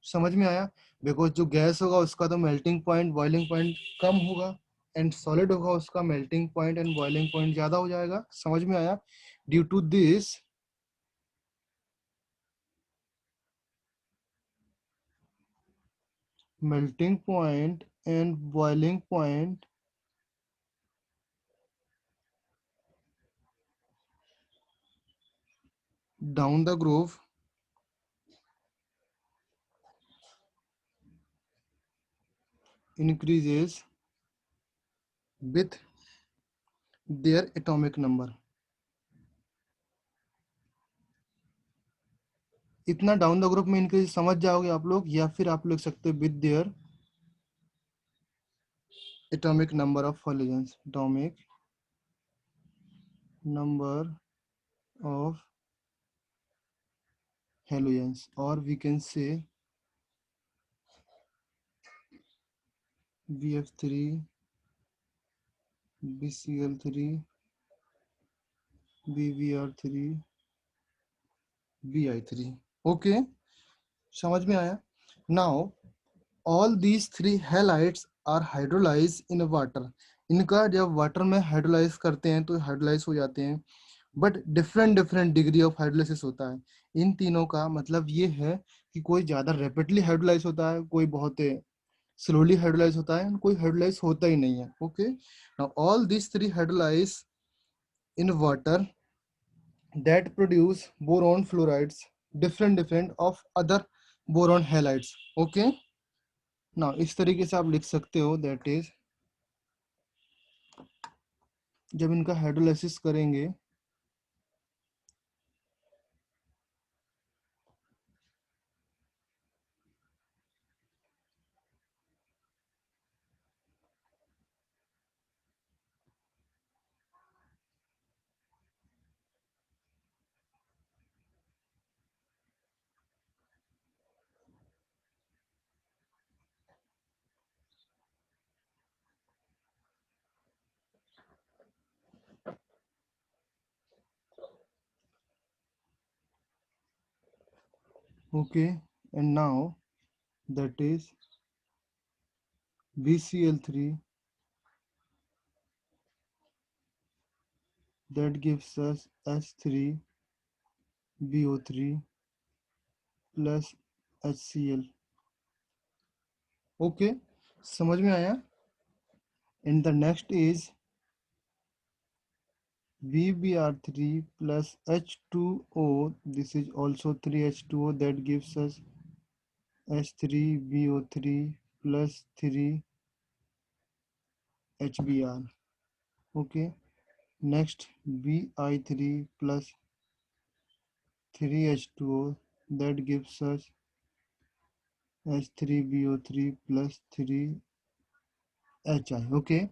समझ में आया? बिकॉज जो गैस होगा उसका तो मेल्टिंग पॉइंट बॉइलिंग पॉइंट कम होगा, एंड सॉलिड होगा उसका melting point and boiling point ज्यादा हो जाएगा. समझ में आया? Due to this melting point and boiling point down the groove increases with their atomic number. इतना डाउन द ग्रुप में इंक्रीज समझ जाओगे आप लोग, या फिर आप लिख सकते हो with their atomic number of halogens, atomic number of halogens, or we can say BF3, BCl3, BBr3, Bi3. Okay, समझ में आया? Now all these three halides are hydrolyse in water. इनका जब वाटर में हाइड्रोलाइज करते हैं तो हाइड्रोलाइज हो जाते हैं, but different different degree of hydrolysis होता है. इन तीनों का मतलब ये है कि कोई ज्यादा रैपिडली हाइड्रोलाइज होता है, कोई बहुत स्लोली हाइड्रोलाइज होता है, कोई हाइड्रोलाइज होता ही नहीं है. Okay, now all this three hydrolyse in water that produce boron fluorides different of other boron halides. Okay, now इस तरीके से आप लिख सकते हो, that is जब इनका हाइड्रोलाइसिस करेंगे okay, and now that is BCl3 that gives us H3BO3 plus HCl. okay, समझ में आया? and the next is VBr3 plus H2O. This is also 3H2O that gives us H3BO3 plus 3 HBr. Okay. Next Bi3 plus 3H2O that gives us H3BO3 plus 3 HI. Okay.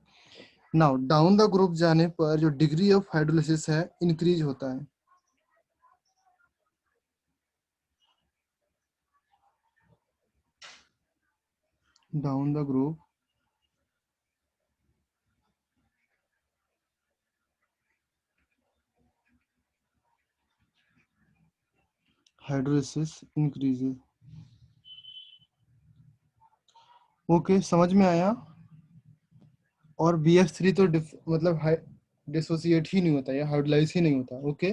Now down the group जाने पर जो degree of hydrolysis है increase होता है. Down the group hydrolysis increases. Okay, समझ में आया? और BF3 तो मतलब डिसोसिएट ही नहीं होता या हाइड्रोलाइज ही नहीं होता. Okay,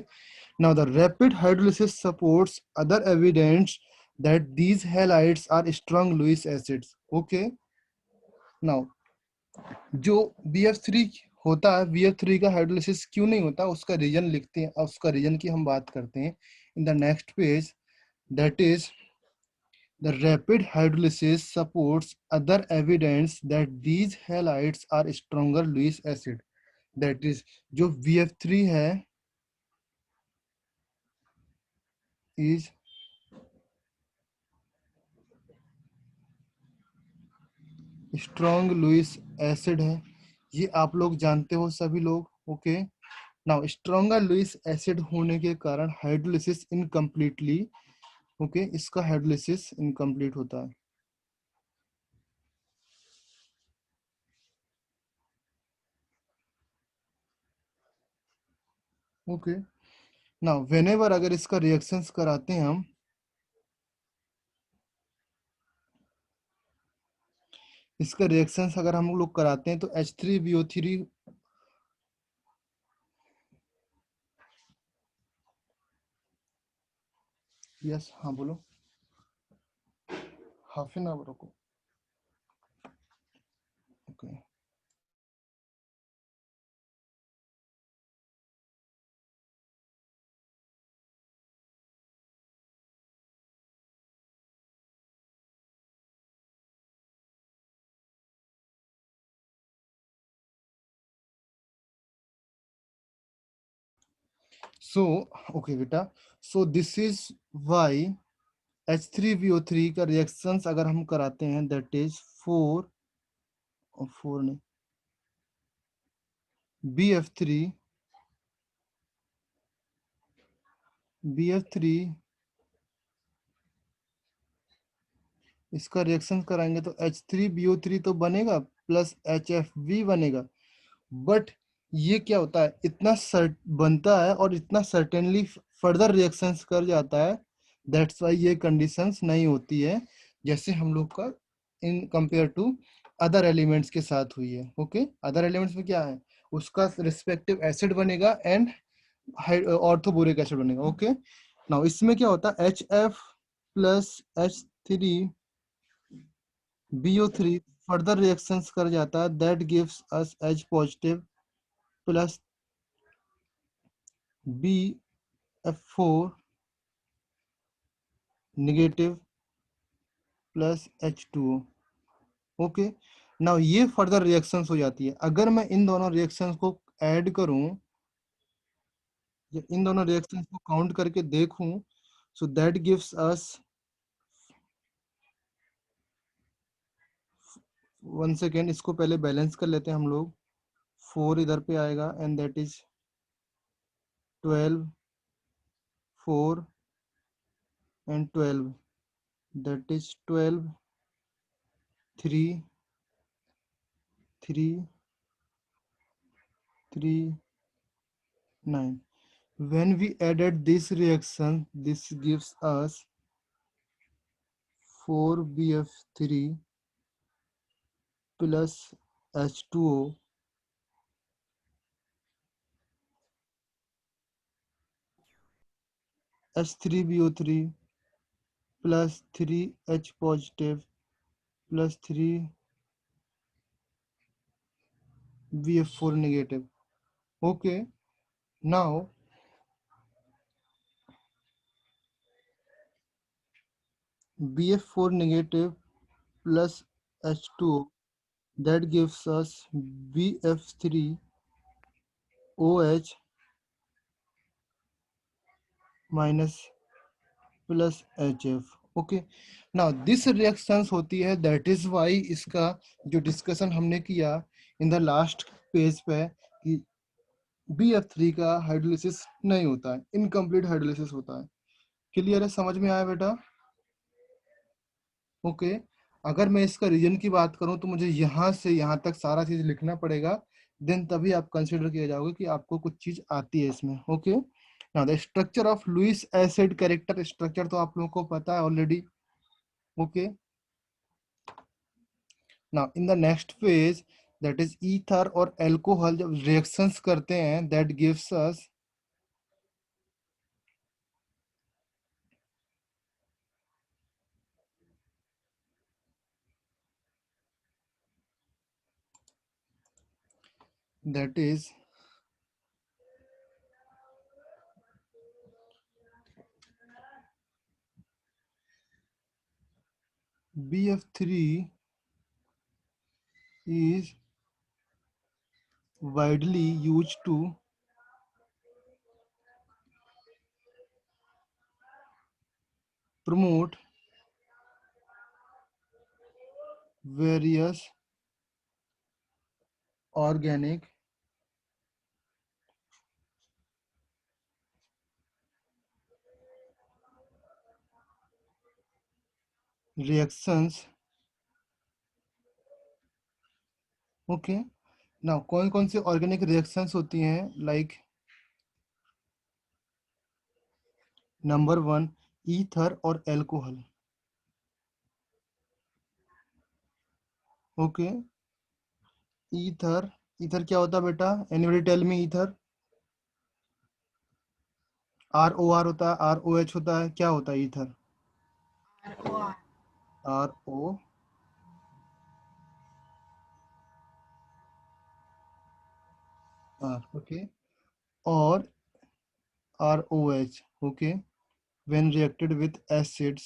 now the rapid hydrolysis supports other evidence that these halides are strong Lewis acids. Okay, now जो BF3 होता है, BF3 का हाइड्रोलिसिस क्यों नहीं होता उसका रीजन लिखते हैं. उसका रीजन की हम बात करते हैं in the next page. That is the rapid hydrolysis supports other evidence that these halides are stronger Lewis acid. That is, जो BF3 है is strong Lewis acid है. ये आप लोग जानते हो सभी लोग. Okay, now stronger Lewis acid होने के कारण हाइड्रोलिसिस इनकम्प्लीटली. ओके, इसका हाइड्रोलिसिस इनकम्प्लीट होता है. ओके, नाउ व्हेनेवर अगर इसका रिएक्शंस कराते हैं हम, इसका रिएक्शंस अगर हम लोग कराते हैं तो H3BO3 यस, हाँ बोलो. हाफ एन आवर रुको. ओके सो ओके बेटा, सो दिस इज वाई H3BO3 का रिएक्शंस अगर हम कराते हैं दैट इज 4 नहीं BF3 इसका रिएक्शन कराएंगे तो H3BO3 तो बनेगा प्लस HFV बनेगा, बट ये क्या होता है, इतना सर्ट बनता है और इतना सर्टेनली फर्दर रिएक्शंस कर जाता है, दैट्स वाई ये कंडीशंस नहीं होती है जैसे हम लोग का in compare to other elements के साथ हुई है। ओके अदर एलिमेंट्स में क्या है, उसका रिस्पेक्टिव एसिड बनेगा एंड ऑर्थोबोरिक एसिड बनेगा। ओके नाउ इसमें क्या होता है, HF plus H3BO3 further reactions कर जाता है, that gives us H positive plus BF4 negative plus H2O। Okay now ये फर्दर रिएक्शंस हो जाती है। अगर मैं इन दोनों रिएक्शंस को ऐड करूं या इन दोनों रिएक्शंस को काउंट करके देखूं, सो दैट गिव्स अस 1 सेकेंड, इसको पहले बैलेंस कर लेते हैं हम लोग। 4 इधर पे आएगा and that is 12 4 and 12, that is 12 3 3 3 9। When we added this reaction, this gives us 4BF3 plus H2O H3BO3 plus 3H positive plus 3BF4 negative. Okay, now BF4 negative plus H2O, that gives us BF3OH minus plus HF। Okay now this reactions होती है, that is why इसका जो discussion हमने किया in the last page पे कि BF3 का hydrolysis नहीं होता है, इनकम्प्लीट हाइड्रोलिसिस होता है। क्लियर है, समझ में आया बेटा? ओके अगर मैं इसका रीजन की बात करूं तो मुझे यहाँ से यहाँ तक सारा चीज लिखना पड़ेगा, देन तभी आप कंसिडर किया जाओगे कि आपको कुछ चीज आती है इसमें। Okay now the structure of Lewis acid character structure तो आप लोगों को पता है already. Okay now in the next phase that is ether और अल्कोहल जब रिएक्शंस करते हैं, that gives us that is BF3 is widely used to promote various organic reactions। Okay now कौन कौन सी ऑर्गेनिक रिएक्शंस होती हैं, लाइक नंबर 1 ईथर और अल्कोहल। ओके ईथर, ईथर क्या होता है बेटा, anybody tell me? Ether ROR होता है, ROH होता है, क्या होता है ether? ROR RO R, okay, or ROH, okay, when reacted with acids,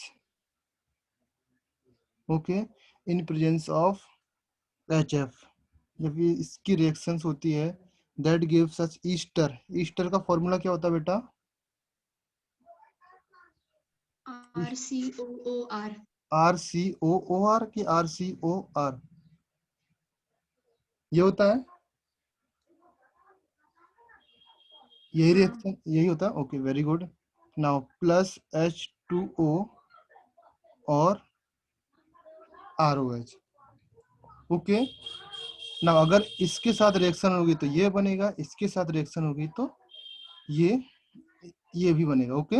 okay, in presence of HF, जब ये इसकी रिएक्शंस होती है, that gives us Easter. Easter का फॉर्मूला क्या होता है बेटा? RCOOR. RCOOR की RCOR, ये होता है, यही रिएक्शन यही होता है. Okay, very good. Now plus H2O और ROH. ओके, नाउ अगर इसके साथ रिएक्शन होगी तो ये बनेगा, इसके साथ रिएक्शन होगी तो ये भी बनेगा. ओके,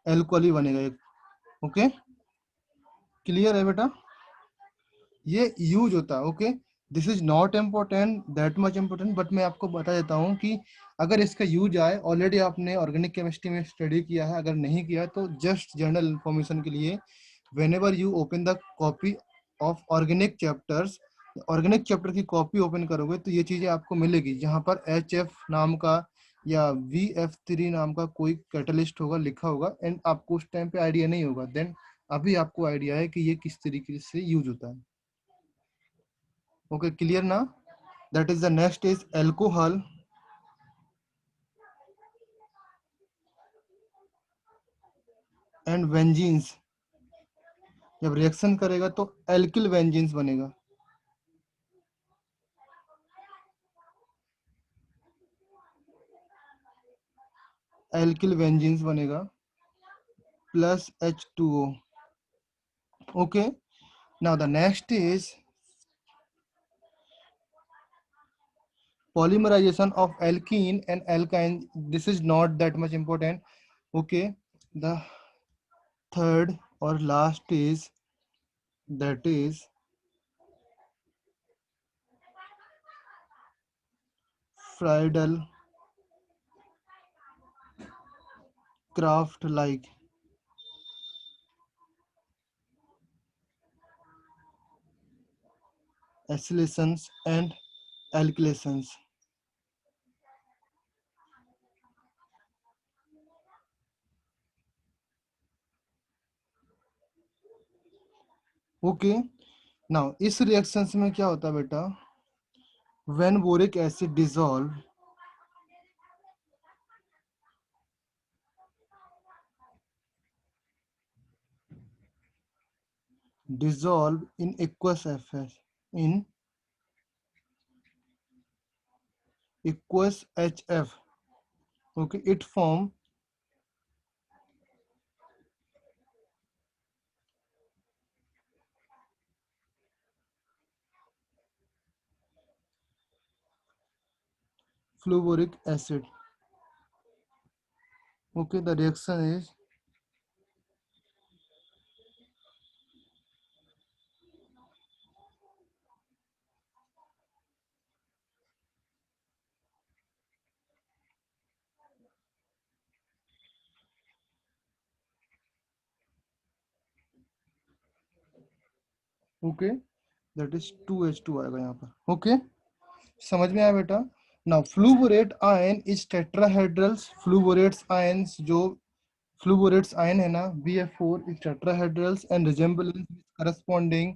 एल्कोहल ही बनेगा एक. ओके, क्लियर है बेटा? ये यूज होता है. Okay, this is not important, that much important, but मैं आपको बता देता हूँ कि अगर इसका यूज आए, ऑलरेडी आपने ऑर्गेनिक केमिस्ट्री में स्टडी किया है, अगर नहीं किया तो जस्ट जनरल इंफॉर्मेशन के लिए, whenever you open the copy of organic chapters, organic chapter की कॉपी ओपन करोगे तो ये चीजें आपको मिलेगी, जहां पर HF नाम का या VF3 नाम का कोई कैटलिस्ट होगा, लिखा होगा, एंड आपको उस टाइम पे आइडिया नहीं होगा. देन अभी आपको आइडिया है कि ये किस तरीके से यूज होता है. ओके, क्लियर ना? That is the next is alcohol and benzenes. जब रिएक्शन करेगा तो एल्किल वेंजीन्स बनेगा. एल्किल वेंजीन्स बनेगा plus H2O. Okay, now the next is polymerization of alkene and alkyne. This is not that much important. Okay, the third or last is, that is Friedel Craft like acylations and alkylations. Okay, now इस reactions में क्या होता है बेटा? When boric acid dissolve in aqueous FH, in aqueous HF, okay, it form fluoric acid. Okay, the reaction is okay, that is 2H2 आएगा यहाँ पर. Okay, समझ में आया बेटा? Now fluoroborate ion is tetrahedrals. Fluoroborates ions, जो fluoroborates ion है ना, BF4 is tetrahedrals and resemblance corresponding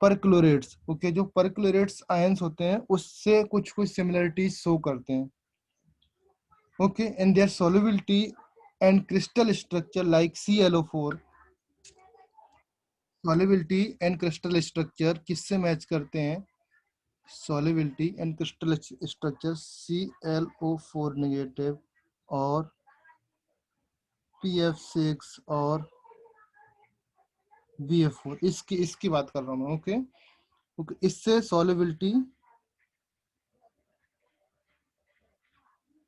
perchlorates. Okay, जो परक्लोरेट्स आयंस होते हैं उससे कुछ कुछ सिमिलरिटीज शो करते हैं. Okay, and their solubility and crystal structure like ClO4. Solubility and crystal structure किससे मैच करते हैं? solubility and crystal structure ClO4 negative और PF6 और BF4, इसकी बात कर रहा हूँ मैं. ओके, ओके, इससे solubility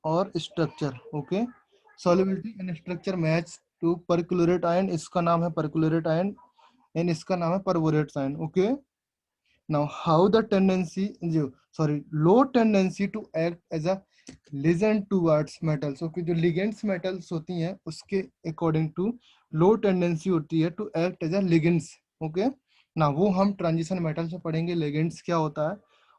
और structure. Okay, solubility and structure match to perchlorate ion. इसका नाम है परक्लोरेट आयन एंड इसका नाम है perborate ion. Okay, now how the tendency, low tendency to act as a ligand towards metals. okay, जो ligands metals होती हैं उसके according to low tendency होती है to act as a ligands. okay, now वो हम transition metals में पढ़ेंगे ligands क्या होता है.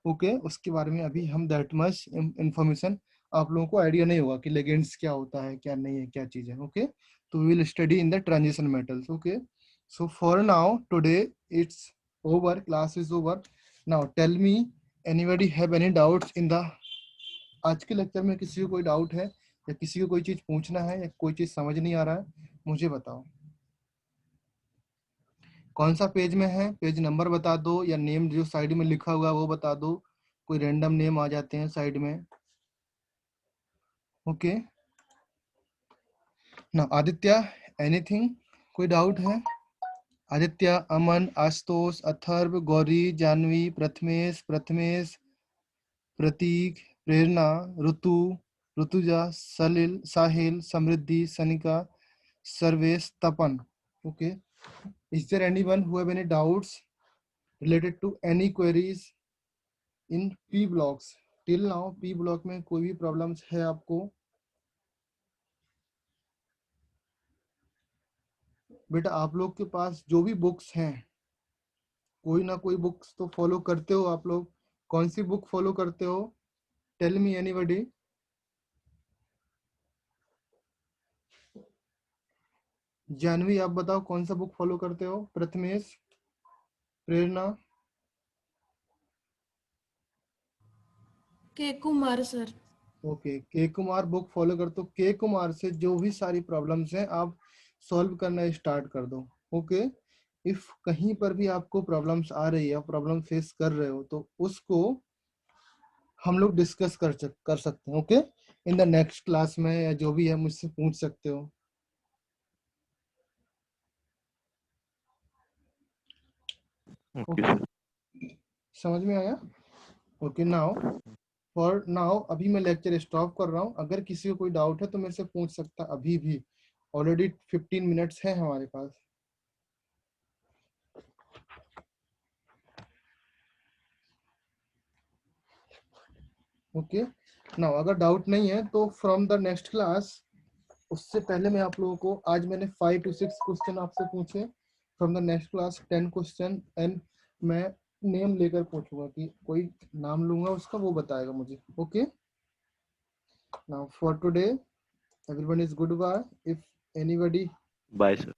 ओके उसके बारे में अभी हम दैट मच इंफॉर्मेशन आप लोगों को आइडिया नहीं होगा कि लेगेंड्स क्या होता है, क्या नहीं है, क्या चीज है। ओके तो we will study in the transition metals. Okay so for now today it's over, class is over. Now tell me anybody have any doubts in the आज के लेक्चर में? किसी को कोई डाउट है या किसी को कोई चीज पूछना है या कोई चीज समझ नहीं आ रहा है, मुझे बताओ। कौन सा पेज में है, पेज नंबर बता दो या नेम जो साइड में लिखा हुआ है वो बता दो। कोई रैंडम नेम आ जाते हैं साइड में। ओके ना आदित्य एनीथिंग, कोई डाउट है? Aditya, Aman, Ashutosh, Atharva, Gauri, Janvi, Prathamesh, Prateek, Prerna, Ritu, Rituja, Salil, Sahil, Samriddhi, Sanika, Sarvesh, Tapan. Okay is there anyone who have any doubts related to any queries in P blocks? Till now P block में कोई भी प्रॉब्लम्स है आपको? बेटा आप लोग के पास जो भी बुक्स हैं, कोई ना कोई बुक्स तो फॉलो करते हो आप लोग। कौन सी बुक फॉलो करते हो? Tell me anybody. जानवी आप बताओ कौन सा बुक फॉलो करते हो? प्रथमेश, प्रेरणा, के कुमार सर। ओके के कुमार बुक फॉलो करते हो। के कुमार से जो भी सारी प्रॉब्लम्स हैं आप सॉल्व करना स्टार्ट कर दो। ओके इफ कहीं पर भी आपको प्रॉब्लम्स आ रही है, प्रॉब्लम फेस कर रहे हो, तो उसको हम लोग डिस्कस कर सकते हैं। Okay in the next class में या जो भी है मुझसे पूछ सकते हो। Okay okay sir. समझ में आया? ओके नाउ फॉर नाउ अभी मैं लेक्चर स्टॉप कर रहा हूँ। अगर किसी को कोई डाउट है तो मेरे से पूछ सकता है अभी भी। ऑलरेडी 15 मिनट्स है हमारे पास। ओके नाउ अगर डाउट नहीं है तो फ्रॉम द नेक्स्ट क्लास, उससे पहले मैं आप लोगों को, आज मैंने 5 to 6 क्वेश्चन आपसे पूछे। From the next class 10 question and मैं नेम लेकर पूछूंगा कि कोई नाम लूंगा उसका, वो बताएगा मुझे। Okay now for today everyone is good. Bye. If anybody bye sir.